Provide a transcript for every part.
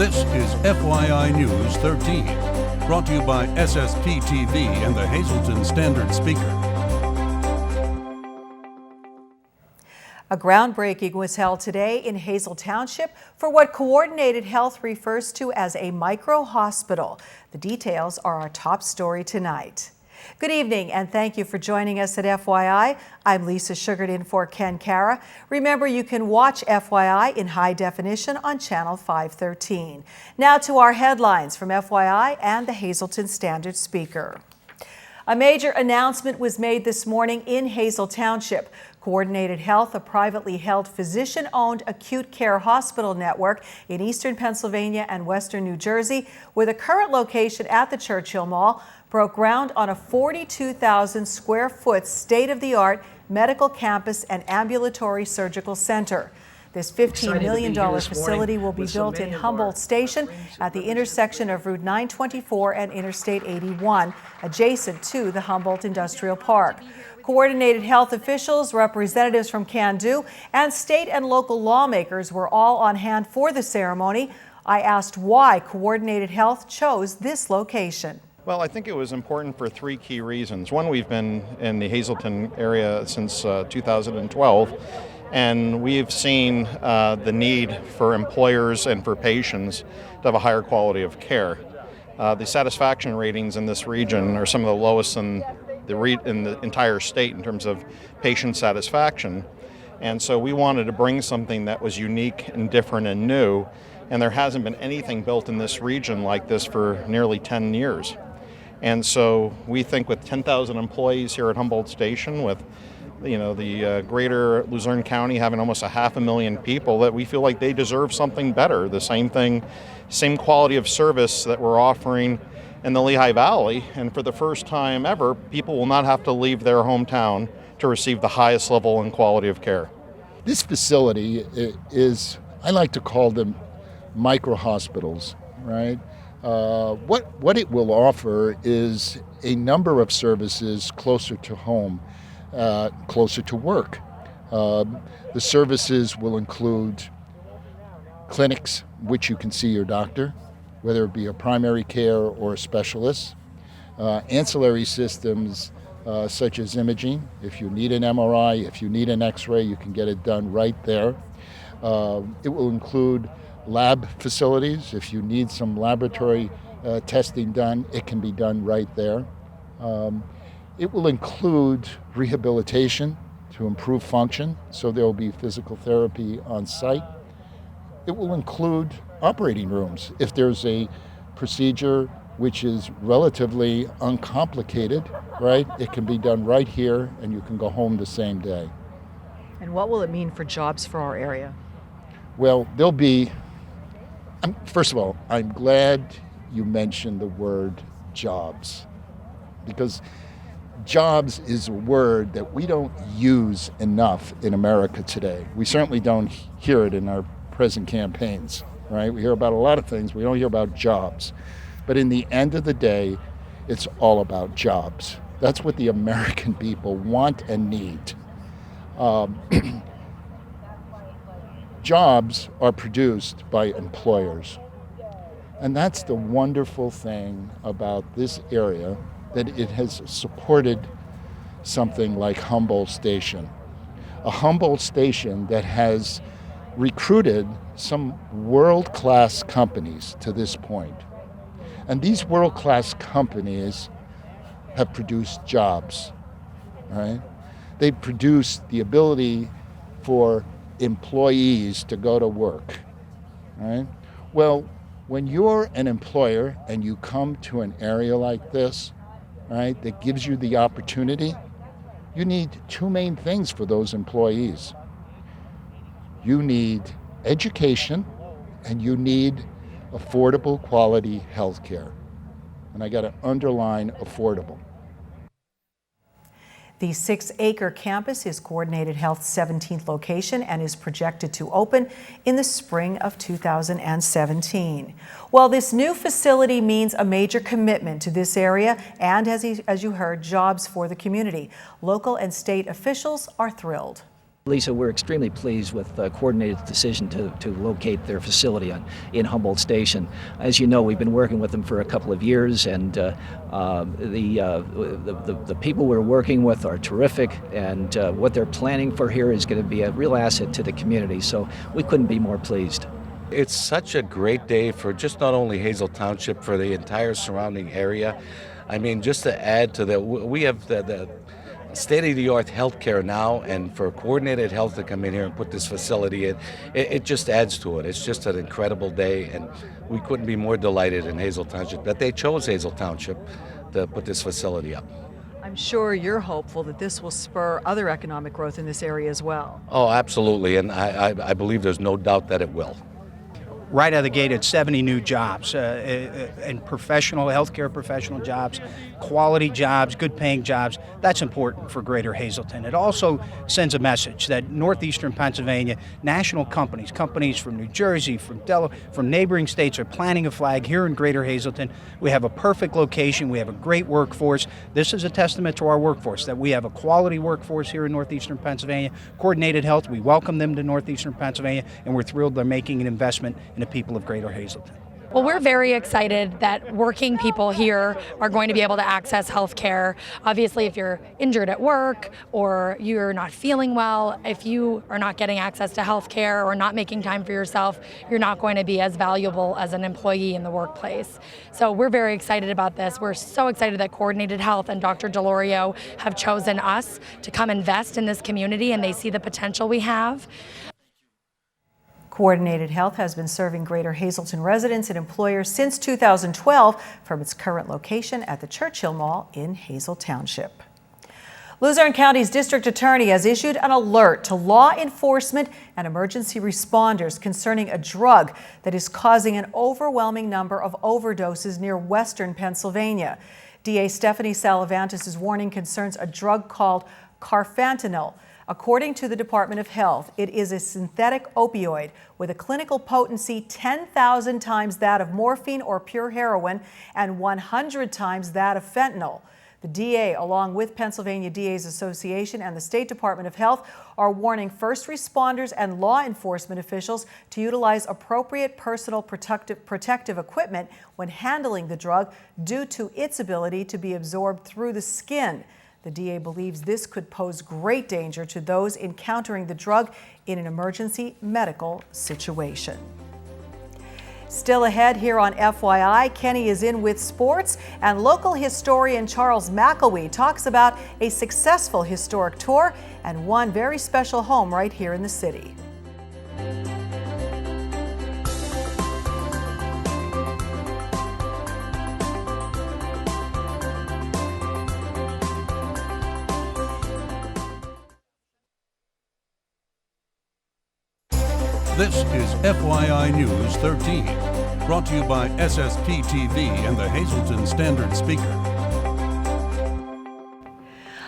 This is FYI News 13, brought to you by SSPTV and the Hazleton Standard Speaker. A groundbreaking was held today in Hazel Township for what Coordinated Health refers to as a micro-hospital. The details are our top story tonight. Good evening and thank you for joining us at FYI. I'm Lisa Sugared in for Ken Cara. Remember, you can watch FYI in high definition on Channel 513. Now to our headlines from FYI and the Hazleton Standard Speaker. A major announcement was made this morning in Hazel Township. Coordinated Health, a privately held physician-owned acute care hospital network in eastern Pennsylvania and western New Jersey, with a current location at the Churchill Mall, broke ground on a 42,000 square foot state-of-the-art medical campus and ambulatory surgical center. This $15 million facility will be built in Humboldt Station at the intersection of Route 924 and Interstate 81, adjacent to the Humboldt Industrial Park. Coordinated Health officials, representatives from CANDU, and state and local lawmakers were all on hand for the ceremony. I asked why Coordinated Health chose this location. Well, I think it was important for three key reasons. One, we've been in the Hazleton area since 2012, and we've seen the need for employers and for patients to have a higher quality of care. The satisfaction ratings in this region are some of the lowest in the entire state in terms of patient satisfaction. And so we wanted to bring something that was unique and different and new, and there hasn't been anything built in this region like this for nearly 10 years. And so we think with 10,000 employees here at Humboldt Station, with the greater Luzerne County having almost 500,000 people, that we feel like they deserve something better. The same thing, same quality of service that we're offering in the Lehigh Valley. And for the first time ever, people will not have to leave their hometown to receive the highest level and quality of care. This facility is, I like to call them micro-hospitals, right? What it will offer is a number of services closer to home, closer to work. The services will include clinics, which you can see your doctor, whether it be a primary care or a specialist. Ancillary systems such as imaging. If you need an MRI, if you need an X-ray, you can get it done right there. It will include lab facilities. If you need some laboratory testing done, it can be done right there. It will include rehabilitation to improve function, so there will be physical therapy on site. It will include operating rooms. If there's a procedure which is relatively uncomplicated, right, it can be done right here and you can go home the same day. And what will it mean for jobs for our area? Well, there'll be, first of all, I'm glad you mentioned the word jobs, because jobs is a word that we don't use enough in America today. We certainly don't hear it in our present campaigns, right? We hear about a lot of things, we don't hear about jobs. But in the end of the day, it's all about jobs. That's what the American people want and need. Jobs are produced by employers. And that's the wonderful thing about this area, that it has supported something like Humboldt Station. A Humboldt Station that has recruited some world-class companies to this point. And these world-class companies have produced jobs, right? They've produced the ability for employees to go to work, right? Well, when you're an employer and you come to an area like this, right, that gives you the opportunity, you need two main things for those employees. You need education and you need affordable quality health care. And I got to underline affordable. The 6-acre campus is Coordinated Health's 17th location and is projected to open in the spring of 2017. Well, this new facility means a major commitment to this area and, as you heard, jobs for the community. Local and state officials are thrilled. Lisa, we're extremely pleased with the coordinated decision to locate their facility in Humboldt Station. As you know, we've been working with them for a couple of years, and the people we're working with are terrific, and what they're planning for here is going to be a real asset to the community, so we couldn't be more pleased. It's such a great day for just not only Hazel Township, for the entire surrounding area. I mean, just to add to that, we have the state-of-the-art healthcare now, and for Coordinated Health to come in here and put this facility in, it just adds to it. It's just an incredible day, and we couldn't be more delighted in Hazel Township that they chose Hazel Township to put this facility up. I'm sure you're hopeful that this will spur other economic growth in this area as well. Oh, absolutely, and I believe there's no doubt that it will. Right out of the gate, it's 70 new jobs, and professional, healthcare professional jobs, quality jobs, good paying jobs. That's important for Greater Hazleton. It also sends a message that northeastern Pennsylvania, national companies from New Jersey, from Delaware, from neighboring states are planting a flag here in Greater Hazleton. We have a perfect location. We have a great workforce. This is a testament to our workforce, that we have a quality workforce here in northeastern Pennsylvania. Coordinated Health, we welcome them to northeastern Pennsylvania, and we're thrilled they're making an investment in the people of Greater Hazleton. Well, we're very excited that working people here are going to be able to access health care. Obviously, if you're injured at work or you're not feeling well, if you are not getting access to health care or not making time for yourself, you're not going to be as valuable as an employee in the workplace. So we're very excited about this. We're so excited that Coordinated Health and Dr. Delorio have chosen us to come invest in this community, and they see the potential we have. Coordinated Health has been serving Greater Hazleton residents and employers since 2012 from its current location at the Churchill Mall in Hazel Township. Luzerne County's district attorney has issued an alert to law enforcement and emergency responders concerning a drug that is causing an overwhelming number of overdoses near western Pennsylvania. DA Stephanie Salavantis' warning concerns a drug called carfentanil. According to the Department of Health, it is a synthetic opioid with a clinical potency 10,000 times that of morphine or pure heroin and 100 times that of fentanyl. The DA, along with Pennsylvania DA's Association and the State Department of Health, are warning first responders and law enforcement officials to utilize appropriate personal protective equipment when handling the drug due to its ability to be absorbed through the skin. The DA believes this could pose great danger to those encountering the drug in an emergency medical situation. Still ahead here on FYI, Kenny is in with sports, and local historian Charles McElwee talks about a successful historic tour and one very special home right here in the city. This is FYI News 13, brought to you by SSPTV and the Hazleton Standard Speaker.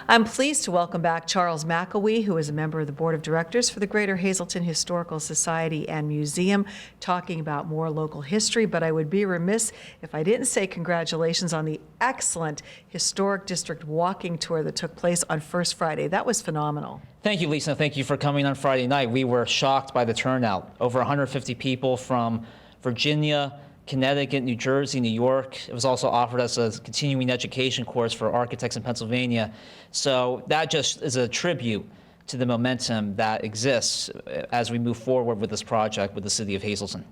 I'm pleased to welcome back Charles McElwee, who is a member of the Board of Directors for the Greater Hazleton Historical Society and Museum, talking about more local history. But I would be remiss if I didn't say congratulations on the excellent Historic District walking tour that took place on First Friday. That was phenomenal. Thank you, Lisa. Thank you for coming on Friday night. We were shocked by the turnout. Over 150 people from Virginia, Connecticut, New Jersey, New York. It was also offered as a continuing education course for architects in Pennsylvania. So that just is a tribute to the momentum that exists as we move forward with this project with the city of Hazleton.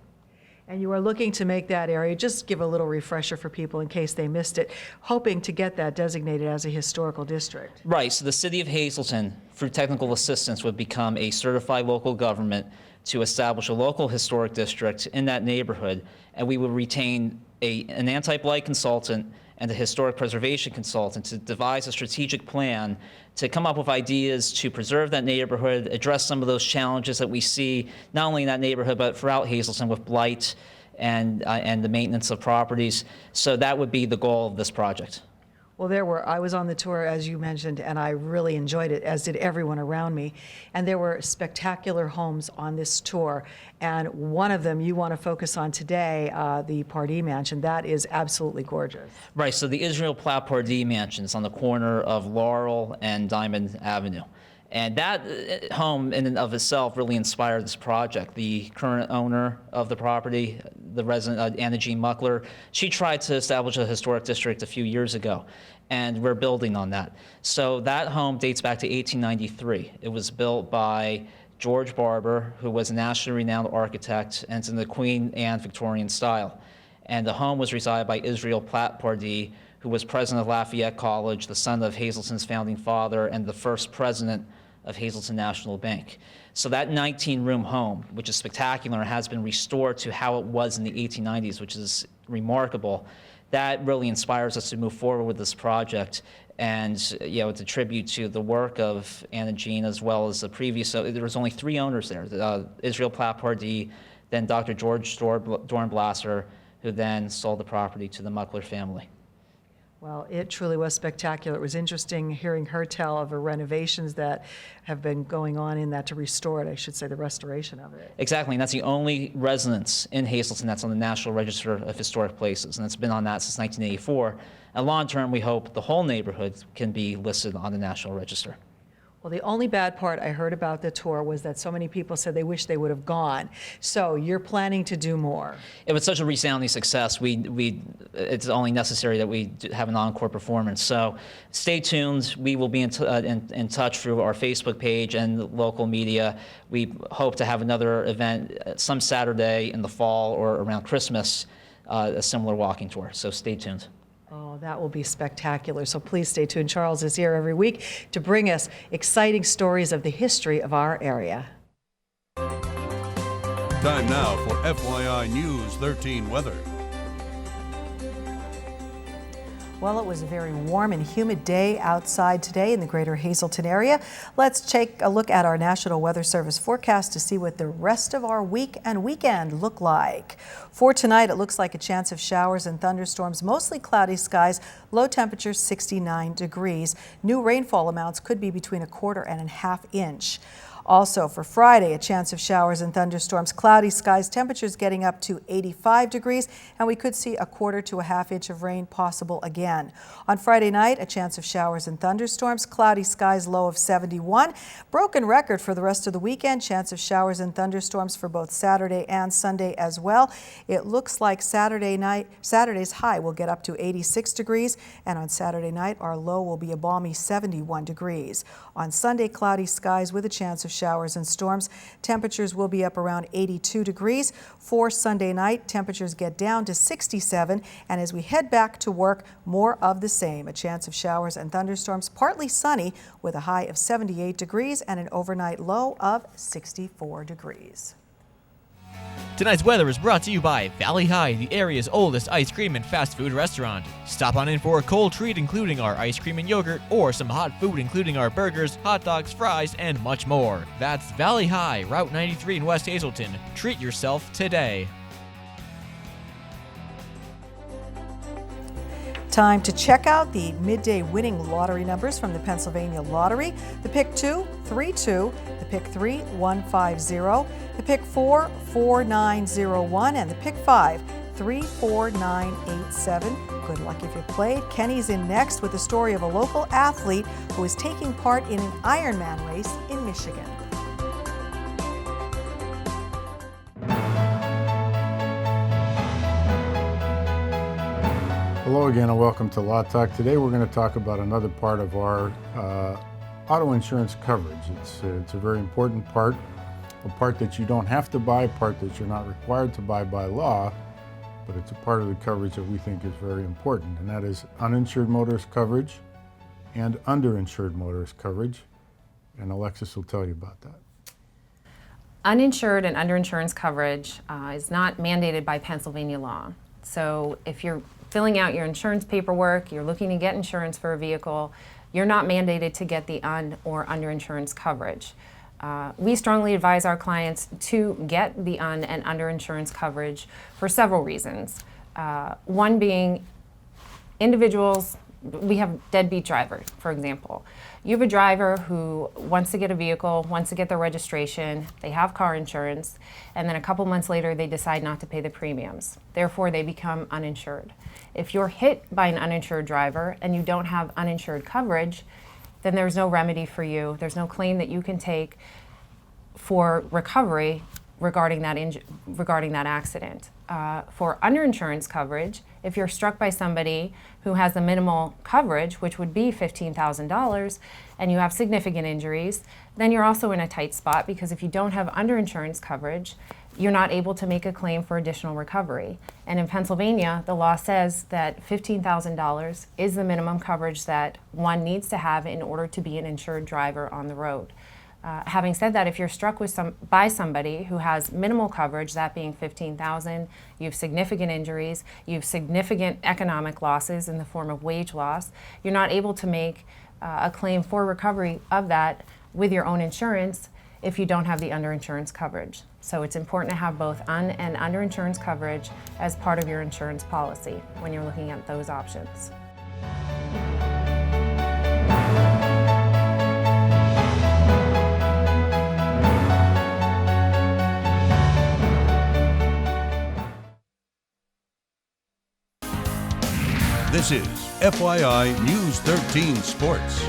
And you are looking to make that area, just give a little refresher for people in case they missed it, hoping to get that designated as a historical district. Right, so the city of Hazleton, through technical assistance, would become a certified local government to establish a local historic district in that neighborhood, and we would retain an anti-blight consultant and a historic preservation consultant to devise a strategic plan to come up with ideas to preserve that neighborhood, address some of those challenges that we see not only in that neighborhood but throughout Hazleton with blight and the maintenance of properties. So that would be the goal of this project. Well, I was on the tour, as you mentioned, and I really enjoyed it, as did everyone around me. And there were spectacular homes on this tour. And one of them you want to focus on today, the Pardee Mansion. That is absolutely gorgeous. Right, so the Israel Platt Pardee Mansion is on the corner of Laurel and Diamond Avenue. And that home in and of itself really inspired this project. The current owner of the property, the resident, Anna Jean Muckler, she tried to establish a historic district a few years ago, and we're building on that. So that home dates back to 1893. It was built by George Barber, who was a nationally renowned architect, and it's in the Queen Anne Victorian style. And the home was resided by Israel Platt Pardee, who was president of Lafayette College, the son of Hazleton's founding father, and the first president of Hazleton National Bank. So that 19-room home, which is spectacular and has been restored to how it was in the 1890s, which is remarkable, that really inspires us to move forward with this project. And it's a tribute to the work of Anna Jean as well as the previous. So there was only 3 owners there: Israel Platt Pardee, then Dr. George Dornblasser, who then sold the property to the Muckler family. Well, it truly was spectacular. It was interesting hearing her tell of the renovations that have been going on in that to restore it, I should say, the restoration of it. Exactly, and that's the only residence in Hazleton that's on the National Register of Historic Places, and it's been on that since 1984. And long term, we hope the whole neighborhood can be listed on the National Register. Well, the only bad part I heard about the tour was that so many people said they wish they would have gone. So you're planning to do more. It was such a resounding success. It's only necessary that we have an encore performance. So stay tuned. We will be in touch through our Facebook page and local media. We hope to have another event some Saturday in the fall or around Christmas, a similar walking tour. So stay tuned. Oh, that will be spectacular. So please stay tuned. Charles is here every week to bring us exciting stories of the history of our area. Time now for FYI News 13 weather. Well, it was a very warm and humid day outside today in the greater Hazleton area. Let's take a look at our National Weather Service forecast to see what the rest of our week and weekend look like. For tonight, it looks like a chance of showers and thunderstorms, mostly cloudy skies, low temperature 69 degrees. New rainfall amounts could be between 1/4 and 1/2 inch. Also for Friday, a chance of showers and thunderstorms, cloudy skies, temperatures getting up to 85 degrees, and we could see 1/4 to 1/2 inch of rain possible again. On Friday night, a chance of showers and thunderstorms, cloudy skies, low of 71. Broken record for the rest of the weekend, chance of showers and thunderstorms for both Saturday and Sunday as well. It looks like Saturday's high will get up to 86 degrees, and on Saturday night, our low will be a balmy 71 degrees. On Sunday, cloudy skies with a chance of showers and storms. Temperatures will be up around 82 degrees. For Sunday night, temperatures get down to 67, and as we head back to work, more of the same. A chance of showers and thunderstorms, partly sunny with a high of 78 degrees and an overnight low of 64 degrees. Tonight's weather is brought to you by Valley High, the area's oldest ice cream and fast food restaurant. Stop on in for a cold treat including our ice cream and yogurt, or some hot food including our burgers, hot dogs, fries, and much more. That's Valley High, Route 93 in West Hazleton. Treat yourself today. Time to check out the midday winning lottery numbers from the Pennsylvania Lottery. The pick 2, 3-2, the pick 3, 150, the pick 4, 4901, and the pick 5, 34987. Good luck if you played. Kenny's in next with the story of a local athlete who is taking part in an Ironman race in Michigan. Hello again and welcome to Law Talk. Today we're going to talk about another part of our auto insurance coverage. It's a very important part, a part that you don't have to buy, a part that you're not required to buy by law, but it's a part of the coverage that we think is very important, and that is uninsured motorist coverage and underinsured motorist coverage, and Alexis will tell you about that. Uninsured and underinsurance coverage is not mandated by Pennsylvania law. So if you're filling out your insurance paperwork, you're looking to get insurance for a vehicle, you're not mandated to get the un or underinsurance coverage. We strongly advise our clients to get the un and underinsurance coverage for several reasons. One being individuals, we have deadbeat drivers, for example. You have a driver who wants to get a vehicle, wants to get their registration, they have car insurance, and then a couple months later they decide not to pay the premiums. Therefore, they become uninsured. If you're hit by an uninsured driver and you don't have uninsured coverage, then there's no remedy for you. There's no claim that you can take for recovery regarding that accident. For underinsurance coverage, if you're struck by somebody who has the minimal coverage, which would be $15,000, and you have significant injuries, then you're also in a tight spot, because if you don't have underinsurance coverage, you're not able to make a claim for additional recovery. And in Pennsylvania, the law says that $15,000 is the minimum coverage that one needs to have in order to be an insured driver on the road. Having said that, if you're struck by somebody who has minimal coverage, that being $15,000, you have significant injuries, you have significant economic losses in the form of wage loss, you're not able to make a claim for recovery of that with your own insurance if you don't have the underinsurance coverage. So it's important to have both un- and underinsurance coverage as part of your insurance policy when you're looking at those options. This is FYI News 13 Sports.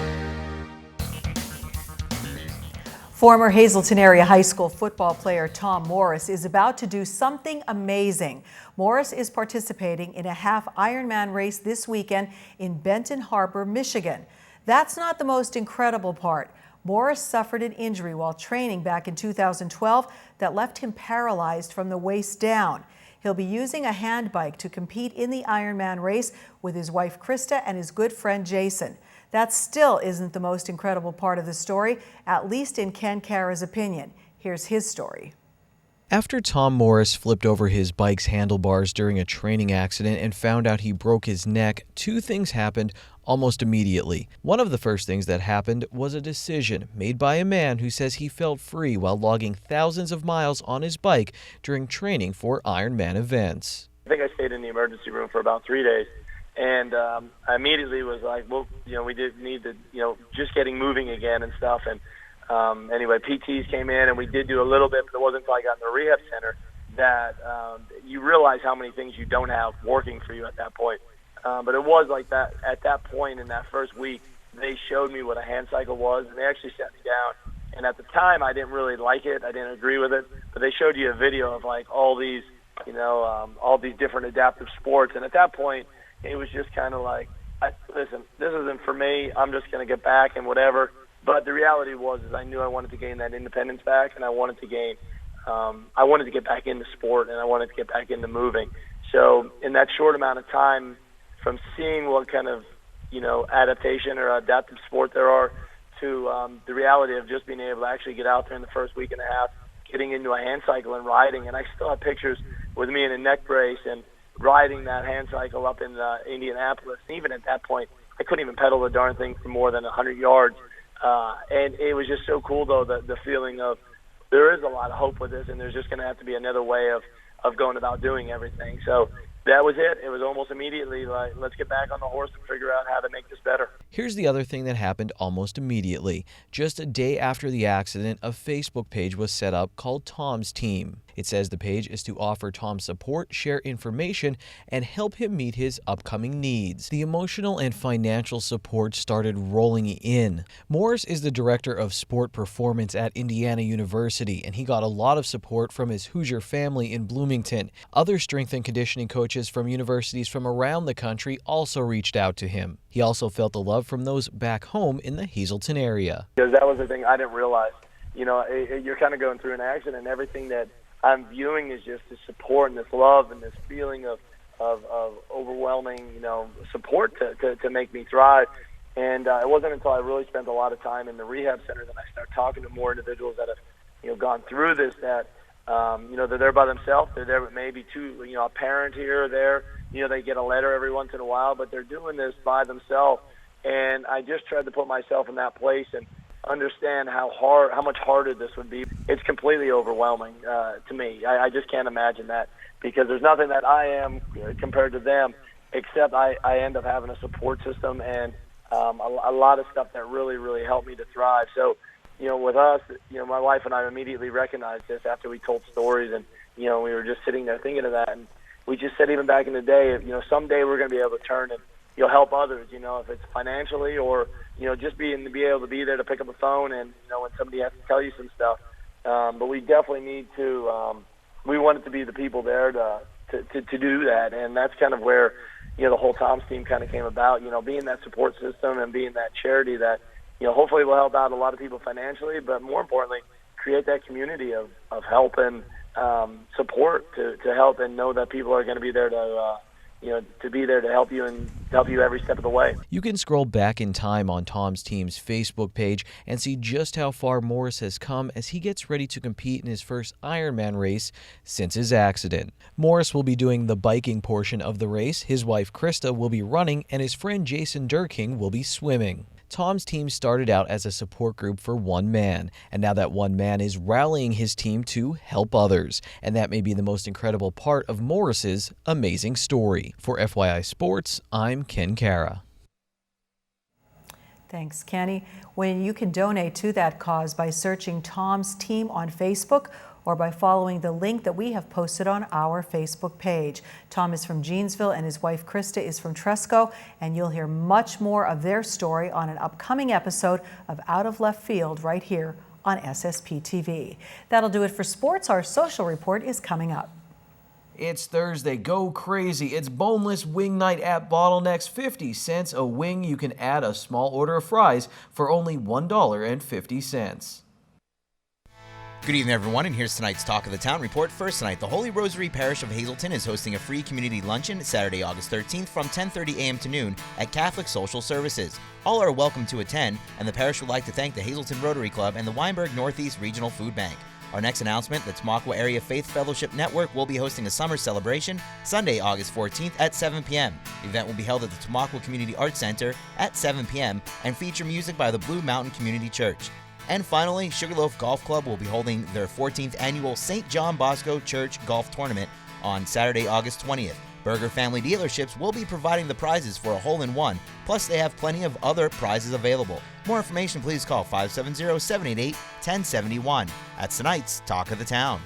Former Hazleton area high school football player Tom Morris is about to do something amazing. Morris is participating in a half Ironman race this weekend in Benton Harbor, Michigan. That's not the most incredible part. Morris suffered an injury while training back in 2012 that left him paralyzed from the waist down. He'll be using a hand bike to compete in the Ironman race with his wife Krista and his good friend Jason. That still isn't the most incredible part of the story, at least in Ken Kara's opinion. Here's his story. After Tom Morris flipped over his bike's handlebars during a training accident and found out he broke his neck, two things happened almost immediately. One of the first things that happened was a decision made by a man who says he felt free while logging thousands of miles on his bike during training for Ironman events. I think I stayed in the emergency room for about 3 days. And I immediately was like, well, we did need to, just getting moving again and stuff. And anyway, PTs came in and we did do a little bit, but it wasn't until I got in the rehab center that you realize how many things you don't have working for you at that point. But it was like that at that point in that first week, they showed me what a hand cycle was, and they actually sat me down. And at the time, I didn't really like it. I didn't agree with it. But they showed you a video of like all these, all these different adaptive sports. And at that point, it was just kind of like, listen, this isn't for me. I'm just going to get back and whatever. But the reality was is I knew I wanted to gain that independence back, and I wanted to get back into sport, and I wanted to get back into moving. So in that short amount of time, from seeing what kind of, adaptation or adaptive sport there are to the reality of just being able to actually get out there in the first week and a half, getting into a hand cycle and riding. And I still have pictures with me in a neck brace and riding that hand cycle up in Indianapolis. Even at that point, I couldn't even pedal the darn thing for more than 100 yards. And it was just so cool, though, the feeling of there is a lot of hope with this, and there's just going to have to be another way of going about doing everything. So that was it. It was almost immediately like, let's get back on the horse and figure out how to make this better. Here's the other thing that happened almost immediately. Just a day after the accident, a Facebook page was set up called Tom's Team. It says the page is to offer Tom support, share information, and help him meet his upcoming needs. The emotional and financial support started rolling in. Morris is the director of sport performance at Indiana University, and he got a lot of support from his Hoosier family in Bloomington. Other strength and conditioning coaches from universities from around the country also reached out to him. He also felt the love from those back home in the Hazleton area. Because that was the thing I didn't realize. You're kind of going through an accident, and everything that I'm viewing is just this support and this love and this feeling of overwhelming, support to make me thrive. And it wasn't until I really spent a lot of time in the rehab center that I started talking to more individuals that have, gone through this, that, they're there by themselves. They're there with maybe two, a parent here or there. They get a letter every once in a while, but they're doing this by themselves. And I just tried to put myself in that place and understand how much harder this would be. It's completely overwhelming to me. I just can't imagine that, because there's nothing that I am compared to them, except I end up having a support system and a lot of stuff that really, really helped me to thrive. So, with us, my wife and I immediately recognized this after we told stories, and, we were just sitting there thinking of that. And we just said, even back in the day, someday we're going to be able to turn help others. If it's financially or just be able to be there to pick up the phone and when somebody has to tell you some stuff. But we definitely need to. We wanted to be the people there to do that, and that's kind of where the whole Tom's team kind of came about. Being that support system and being that charity that hopefully will help out a lot of people financially, but more importantly, create that community of help and support to help and know that people are going to be there to be there to help you and help you every step of the way. You can scroll back in time on Tom's team's Facebook page and see just how far Morris has come as he gets ready to compete in his first Ironman race since his accident. Morris will be doing the biking portion of the race, his wife Krista will be running, and his friend Jason Durking will be swimming. Tom's team started out as a support group for one man, and now that one man is rallying his team to help others. And that may be the most incredible part of Morris's amazing story. For FYI Sports, I'm Ken Cara. Thanks, Kenny. When you can donate to that cause by searching Tom's Team on Facebook or by following the link that we have posted on our Facebook page. Tom is from Jeansville and his wife Krista is from Tresco, and you'll hear much more of their story on an upcoming episode of Out of Left Field right here on SSPTV. That'll do it for sports. Our social report is coming up. It's Thursday. Go crazy. It's boneless wing night at Bottlenecks. 50 cents a wing. You can add a small order of fries for only $1.50. Good evening, everyone, and here's tonight's Talk of the Town report. First tonight, the Holy Rosary Parish of Hazleton is hosting a free community luncheon Saturday, August 13th from 10:30 a.m. to noon at Catholic Social Services. All are welcome to attend, and the parish would like to thank the Hazleton Rotary Club and the Weinberg Northeast Regional Food Bank. Our next announcement, the Tamaqua Area Faith Fellowship Network will be hosting a summer celebration Sunday, August 14th at 7 p.m. The event will be held at the Tamaqua Community Arts Center at 7 p.m. and feature music by the Blue Mountain Community Church. And finally, Sugarloaf Golf Club will be holding their 14th annual St. John Bosco Church Golf Tournament on Saturday, August 20th. Burger Family Dealerships will be providing the prizes for a hole-in-one, plus they have plenty of other prizes available. More information, please call 570-788-1071. That's tonight's Talk of the Town.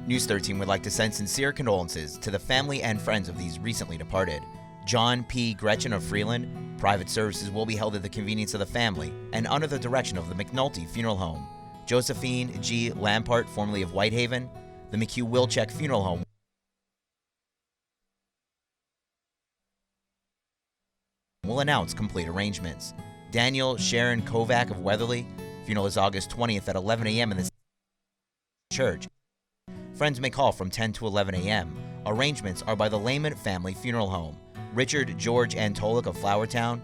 News 13 would like to send sincere condolences to the family and friends of these recently departed. John P. Gretchen of Freeland. Private services will be held at the convenience of the family and under the direction of the McNulty Funeral Home. Josephine G. Lampart, formerly of Whitehaven. The McHugh Wilczek Funeral Home will announce complete arrangements. Daniel Sharon Kovac of Weatherly. Funeral is August 20th at 11 a.m. in the church. Friends may call from 10 to 11 a.m. Arrangements are by the Lehman Family Funeral Home. Richard George Antolik of Flowertown.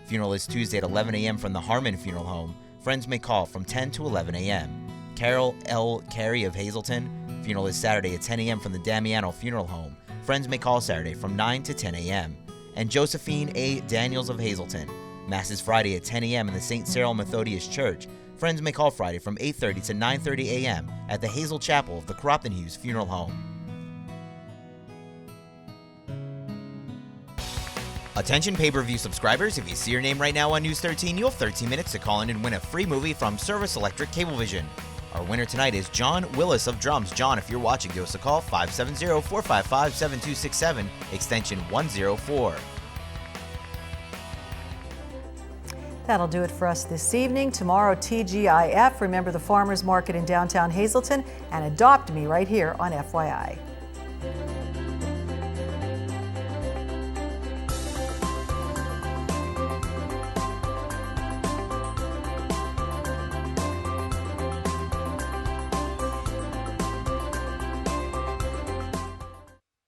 Funeral is Tuesday at 11 a.m. from the Harmon Funeral Home. Friends may call from 10 to 11 a.m. Carol L. Carey of Hazleton. Funeral is Saturday at 10 a.m. from the Damiano Funeral Home. Friends may call Saturday from 9 to 10 a.m. And Josephine A. Daniels of Hazleton. Mass is Friday at 10 a.m. in the St. Cyril Methodius Church. Friends may call Friday from 8:30 to 9:30 a.m. at the Hazel Chapel of the Cropton Hughes Funeral Home. Attention pay-per-view subscribers, if you see your name right now on News 13, you'll have 13 minutes to call in and win a free movie from Service Electric Cablevision. Our winner tonight is John Willis of Drums. John, if you're watching, give us a call, 570-455-7267, extension 104. That'll do it for us this evening. Tomorrow, TGIF. Remember the Farmers Market in downtown Hazleton, and Adopt Me right here on FYI.